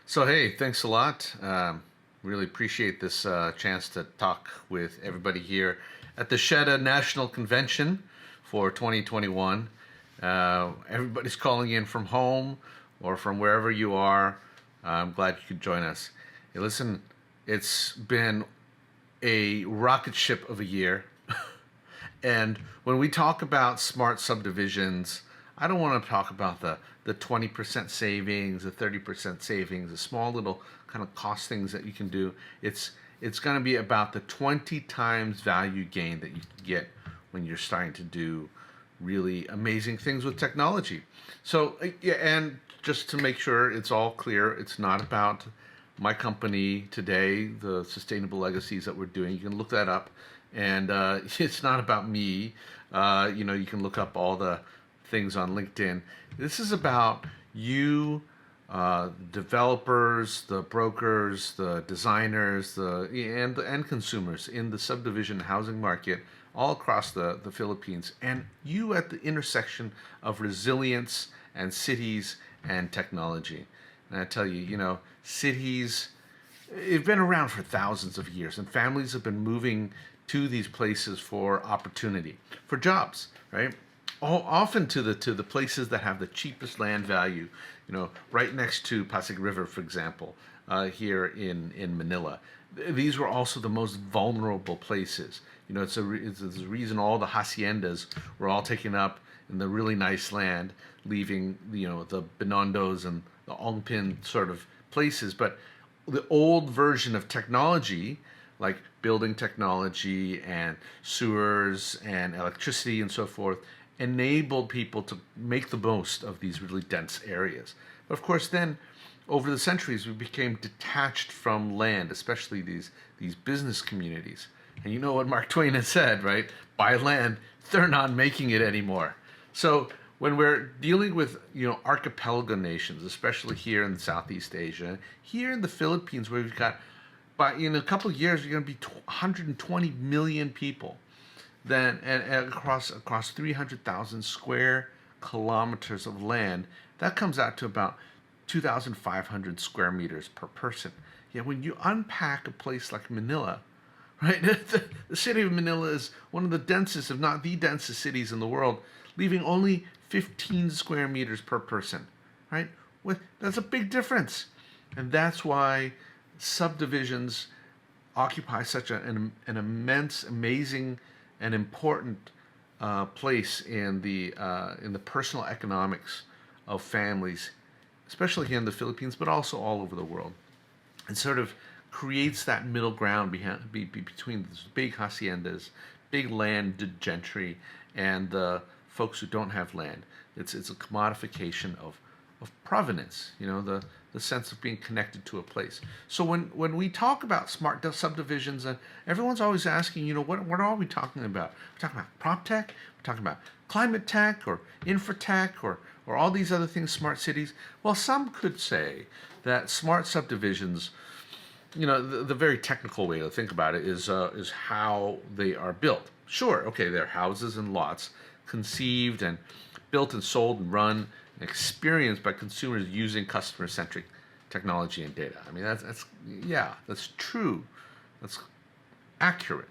So hey, thanks a lot. Really appreciate this chance to talk with everybody here at the SHDA National Convention for 2021. Everybody's calling in from home or from wherever you are. I'm glad you could join us. Hey, listen, it's been a rocket ship of a year. And when we talk about smart subdivisions, I don't want to talk about the 20% savings, the 30% savings, the small little kind of cost things that you can do. It's going to be about the 20 times value gain that you can get when you're starting to do really amazing things with technology. So, yeah, and just to make sure it's all clear, it's not about my company today, the sustainable legacies that we're doing. You can look that up, and it's not about me. You can look up all the things on LinkedIn. This is about you, developers, the brokers, the designers, and the end consumers in the subdivision housing market all across the Philippines, and you at the intersection of resilience and cities and technology. And I tell you, cities, it's been around for thousands of years, and families have been moving to these places for opportunity, for jobs, right? Often to the places that have the cheapest land value, right next to Pasig River, for example, here in Manila. These were also the most vulnerable places. It's a reason all the haciendas were all taken up in the really nice land, leaving the Benondos and the Ongpin sort of places. But the old version of technology, like building technology and sewers and electricity and so forth, enabled people to make the most of these really dense areas. But of course, then over the centuries, we became detached from land, especially these business communities. And you know what Mark Twain has said, right? By land, they're not making it anymore. So when we're dealing with archipelago nations, especially here in Southeast Asia, here in the Philippines, where we've got, in a couple of years, we're going to be 120 million people, then and across 300,000 square kilometers of land, that comes out to about 2,500 square meters per person. Yeah, when you unpack a place like Manila, right? The city of Manila is one of the densest, if not the densest cities in the world, leaving only 15 square meters per person, right? That's a big difference. And that's why subdivisions occupy such an immense, amazing, and important place in the personal economics of families, especially here in the Philippines, but also all over the world. It sort of creates that middle ground between these big haciendas, big land gentry, and the folks who don't have land. It's a commodification of provenance, the sense of being connected to a place. So when we talk about smart subdivisions, everyone's always asking, what are we talking about? We're talking about prop tech, we're talking about climate tech or infra tech or all these other things, smart cities. Well, some could say that smart subdivisions, the very technical way to think about it is how they are built. Sure, okay, they're houses and lots conceived and built and sold and run and experienced by consumers using customer-centric technology and data. I mean, that's true. That's accurate.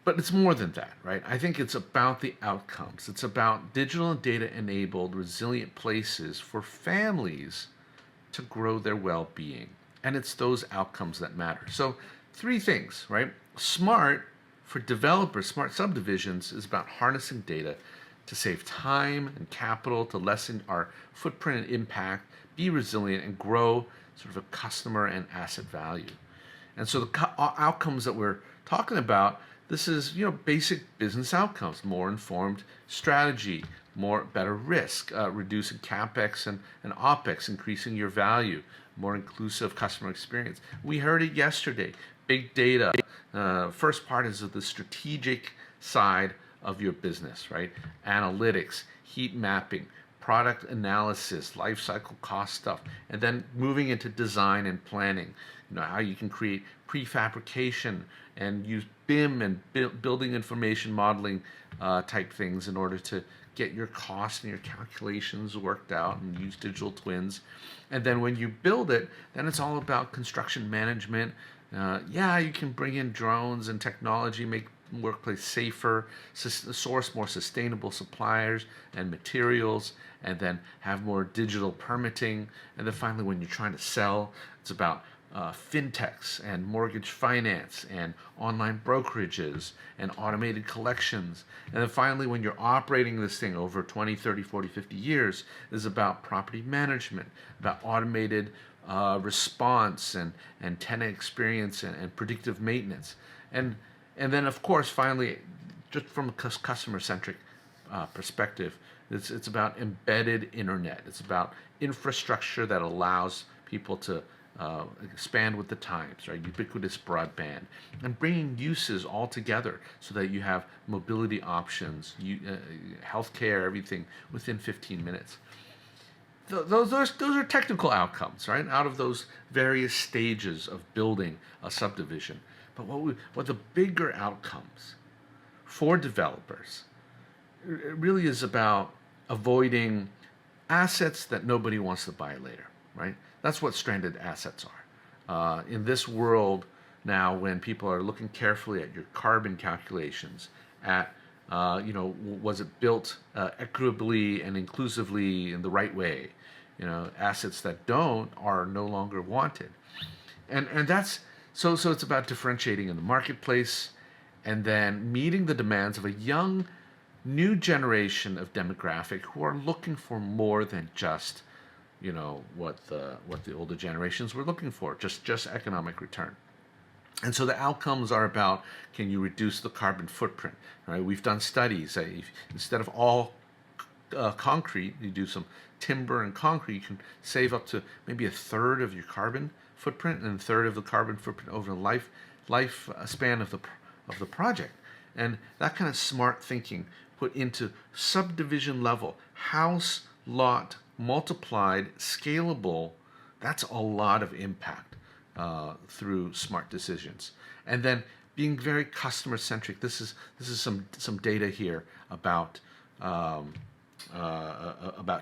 But it's more than that, right? I think it's about the outcomes. It's about digital and data-enabled, resilient places for families to grow their well-being. And it's those outcomes that matter. So, three things, right? Smart for developers, smart subdivisions is about harnessing data to save time and capital, to lessen our footprint and impact, be resilient, and grow sort of a customer and asset value. And so the outcomes that we're talking about, this is basic business outcomes: more informed strategy, better risk, reducing capex and opex, increasing your value, more inclusive customer experience. We heard it yesterday. Big data. First part is the strategic side of your business, right? Analytics, heat mapping, product analysis, life cycle cost stuff, and then moving into design and planning. How you can create prefabrication and use BIM and building information modeling type things in order to get your costs and your calculations worked out and use digital twins. And then when you build it, then it's all about construction management. Yeah, you can bring in drones and technology, make workplace safer, source more sustainable suppliers and materials, and then have more digital permitting. And then finally, when you're trying to sell, it's about fintechs and mortgage finance and online brokerages and automated collections. And then finally, when you're operating this thing over 20, 30, 40, 50 years, is about property management, about automated response and tenant experience and predictive maintenance. And then, of course, finally, just from a customer-centric perspective, it's about embedded internet. It's about infrastructure that allows people to expand with the times, right? Ubiquitous broadband, and bringing uses all together so that you have mobility options, healthcare, everything within 15 minutes. Those are technical outcomes, right? Out of those various stages of building a subdivision. But what the bigger outcomes for developers, it really is about avoiding assets that nobody wants to buy later, right? That's what stranded assets are. In this world now, when people are looking carefully at your carbon calculations, at was it built equitably and inclusively in the right way? Assets that don't are no longer wanted, and that's so it's about differentiating in the marketplace, and then meeting the demands of a young, new generation of demographic who are looking for more than just what the older generations were looking for, just economic return. And so the outcomes are about, can you reduce the carbon footprint? Right? We've done studies. Instead of all concrete, you do some timber and concrete, you can save up to maybe a third of your carbon footprint and a third of the carbon footprint over the life span of the project. And that kind of smart thinking put into subdivision level, house, lot, multiplied, scalable, that's a lot of impact through smart decisions. And then being very customer centric. This is some data here about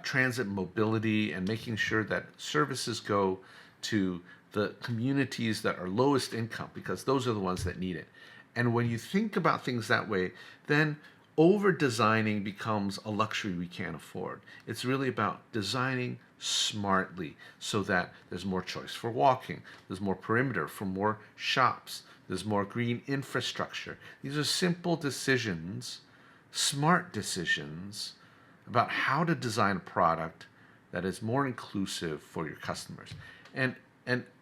transit mobility and making sure that services go to the communities that are lowest income, because those are the ones that need it. And when you think about things that way, then over designing becomes a luxury we can't afford. It's really about designing smartly so that there's more choice for walking, there's more perimeter for more shops, there's more green infrastructure. These are simple decisions, smart decisions about how to design a product that is more inclusive for your customers. And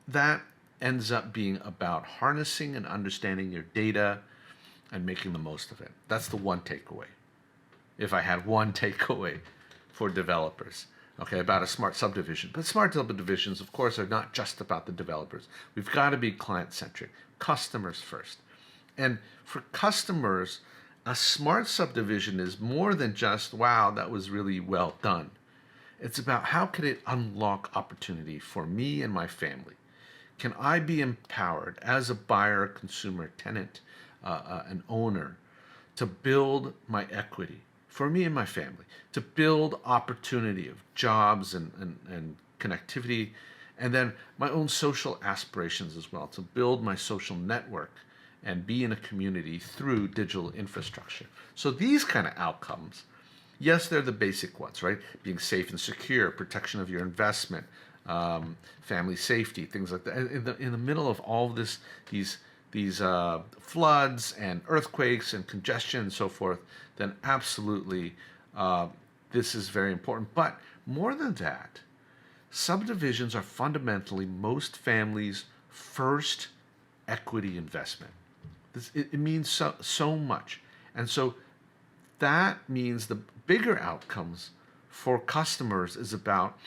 that ends up being about harnessing and understanding your data and making the most of it. That's the one takeaway. If I had one takeaway for developers, okay, about a smart subdivision. But smart subdivisions, of course, are not just about the developers. We've got to be client-centric, customers first. And for customers, a smart subdivision is more than just, wow, that was really well done. It's about how can it unlock opportunity for me and my family. Can I be empowered as a buyer, consumer, tenant, an owner, to build my equity for me and my family, to build opportunity of jobs and connectivity, and then my own social aspirations as well, to build my social network and be in a community through digital infrastructure. So these kind of outcomes, yes, they're the basic ones, right? Being safe and secure, protection of your investment, family safety, things like that. In the middle of all of these floods and earthquakes and congestion and so forth, then absolutely this is very important. But more than that, subdivisions are fundamentally most families' first equity investment. It means so much. And so that means the bigger outcomes for customers is about,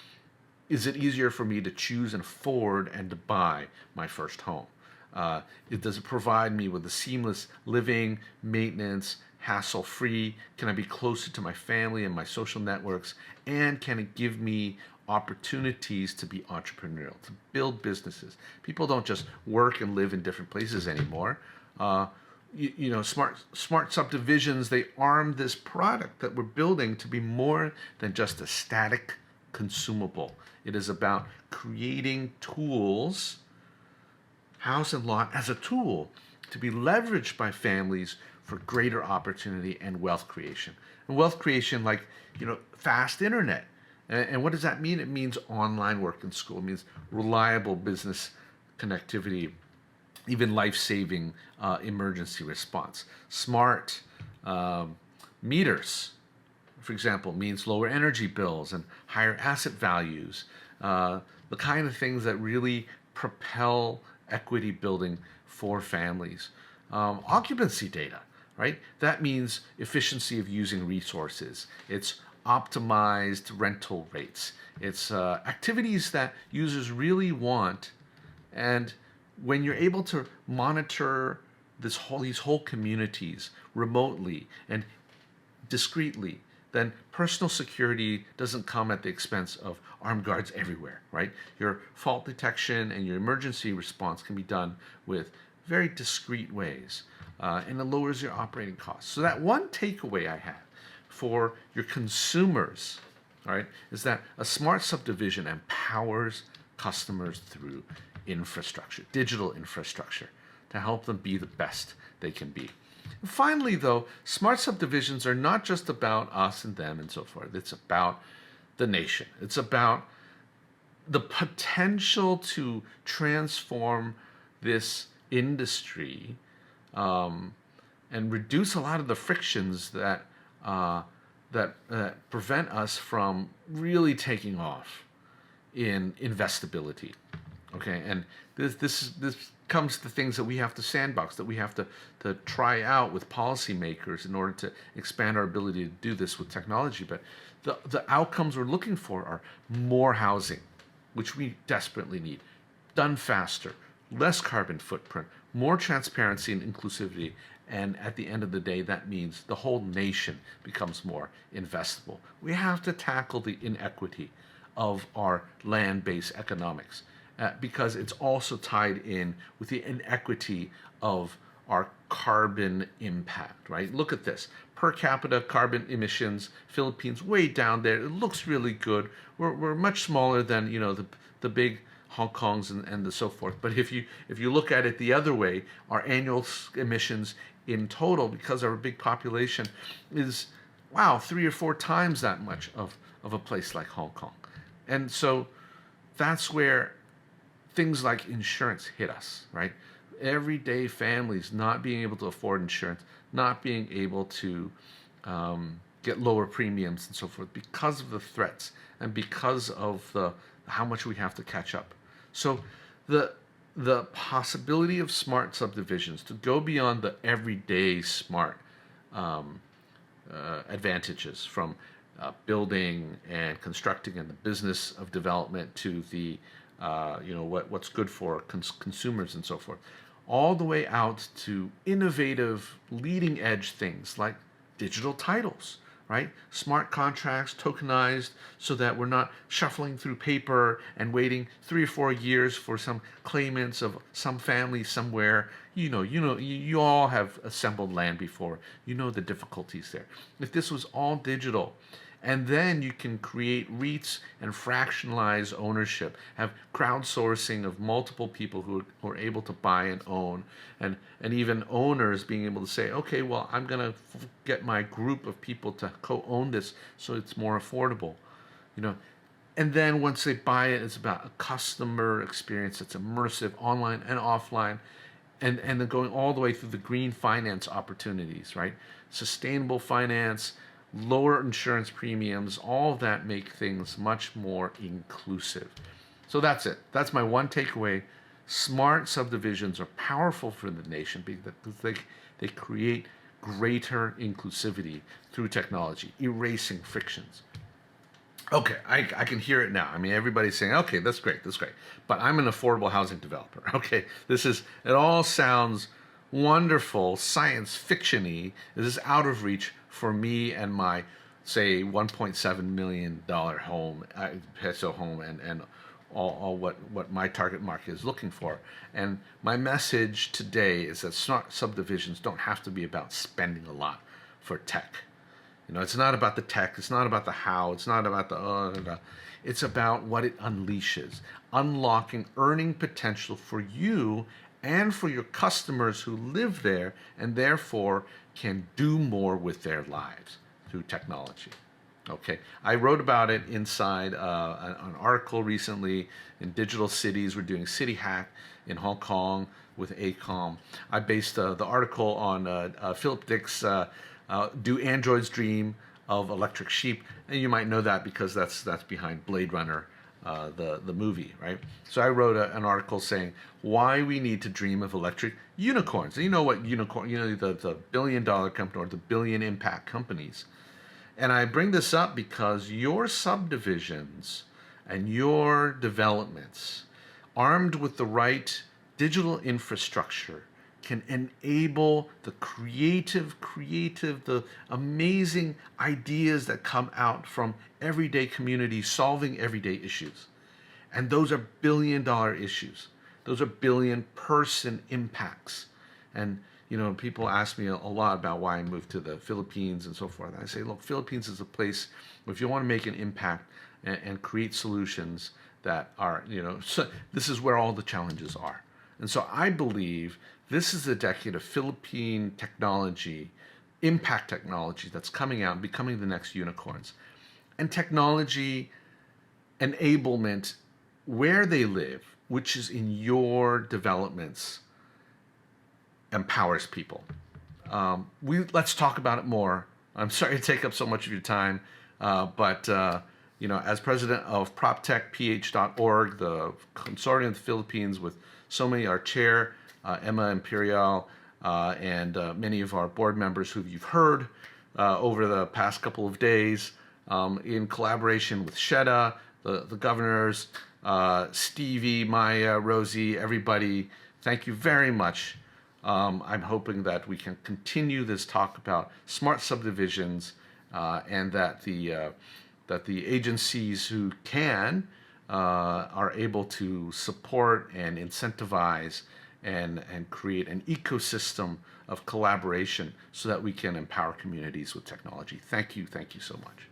is it easier for me to choose and afford and to buy my first home? Does it provide me with a seamless living, maintenance, hassle-free? Can I be closer to my family and my social networks? And can it give me opportunities to be entrepreneurial, to build businesses? People don't just work and live in different places anymore. smart subdivisions, they arm this product that we're building to be more than just a static consumable. It is about creating tools, house and lot as a tool to be leveraged by families for greater opportunity and wealth creation. And wealth creation like, fast internet. And what does that mean? It means online work in school. It means reliable business connectivity, even life-saving emergency response. Smart meters, for example, means lower energy bills and higher asset values, the kind of things that really propel equity building for families. Occupancy data, right? That means efficiency of using resources. It's optimized rental rates. It's activities that users really want. And when you're able to monitor these whole communities remotely and discreetly, then personal security doesn't come at the expense of armed guards everywhere, right? Your fault detection and your emergency response can be done with very discreet ways, and it lowers your operating costs. So that one takeaway I have for your consumers, all right, is that a smart subdivision empowers customers through infrastructure, digital infrastructure, to help them be the best they can be. And finally, though, smart subdivisions are not just about us and them and so forth. It's about the nation. It's about the potential to transform this industry and reduce a lot of the frictions that prevent us from really taking off in investability. Okay, and this comes to things that we have to sandbox, that we have to try out with policymakers in order to expand our ability to do this with technology. But the outcomes we're looking for are more housing, which we desperately need, done faster, less carbon footprint, more transparency and inclusivity, and at the end of the day, that means the whole nation becomes more investable. We have to tackle the inequity of our land-based economics, because it's also tied in with the inequity of our carbon impact, right? Look at this. Per capita carbon emissions, Philippines way down there. It looks really good. We're much smaller than, the big Hong Kongs and the so forth. But if you look at it the other way, our annual emissions in total, because of our big population, is, wow, 3 or 4 times that much of a place like Hong Kong. And so that's where things like insurance hit us, right? Everyday families not being able to afford insurance, not being able to get lower premiums and so forth because of the threats and because of how much we have to catch up. So the possibility of smart subdivisions to go beyond the everyday smart advantages from building and constructing and the business of development to the what's good for consumers and so forth, all the way out to innovative leading edge things like digital titles, right? Smart contracts, tokenized, so that we're not shuffling through paper and waiting 3 or 4 years for some claimants of some family somewhere. You all have assembled land before. You know the difficulties there. If this was all digital, and then you can create REITs and fractionalize ownership, have crowdsourcing of multiple people who are able to buy and own, and even owners being able to say, okay, well, I'm going to get my group of people to co-own this so it's more affordable. And then once they buy it, it's about a customer experience that's immersive, online and offline, and then going all the way through the green finance opportunities, right? Sustainable finance, lower insurance premiums, all of that make things much more inclusive. So that's it. That's my one takeaway. Smart subdivisions are powerful for the nation because they create greater inclusivity through technology, erasing frictions. Okay, I can hear it now. I mean, everybody's saying, okay, that's great. But I'm an affordable housing developer. Okay, it all sounds wonderful, science fiction-y. This is out of reach for me and my, say, $1.7 million home, peso home, and all what my target market is looking for. And my message today is that smart subdivisions don't have to be about spending a lot for tech. It's not about the tech, it's not about the how, it's not about the it's about what it unleashes, unlocking earning potential for you and for your customers who live there and therefore can do more with their lives through technology. Okay, I wrote about it inside an article recently in Digital Cities. We're doing City Hack in Hong Kong with ACOM. I based the article on Philip Dick's Do Androids Dream of Electric Sheep? And you might know that because that's behind Blade Runner, the movie, right? So I wrote an article saying why we need to dream of electric unicorns. And you know what unicorn, the billion-dollar company or the billion impact companies. And I bring this up because your subdivisions and your developments, armed with the right digital infrastructure, can enable the creative, the amazing ideas that come out from everyday communities solving everyday issues. And those are billion-dollar issues. Those are billion-person impacts. And people ask me a lot about why I moved to the Philippines and so forth. And I say, look, Philippines is a place where if you want to make an impact and create solutions that are, so this is where all the challenges are. And so I believe this is the decade of Philippine technology, impact technology that's coming out and becoming the next unicorns. And technology enablement where they live, which is in your developments, empowers people. Let's talk about it more. I'm sorry to take up so much of your time, but as president of PropTechPH.org, the consortium of the Philippines with so many, our chair, Emma Imperial, and many of our board members who you've heard over the past couple of days, in collaboration with SHDA, the governors, Stevie, Maya, Rosie, everybody, thank you very much. I'm hoping that we can continue this talk about smart subdivisions and that the agencies who can are able to support and incentivize and create an ecosystem of collaboration so that we can empower communities with technology. Thank you so much.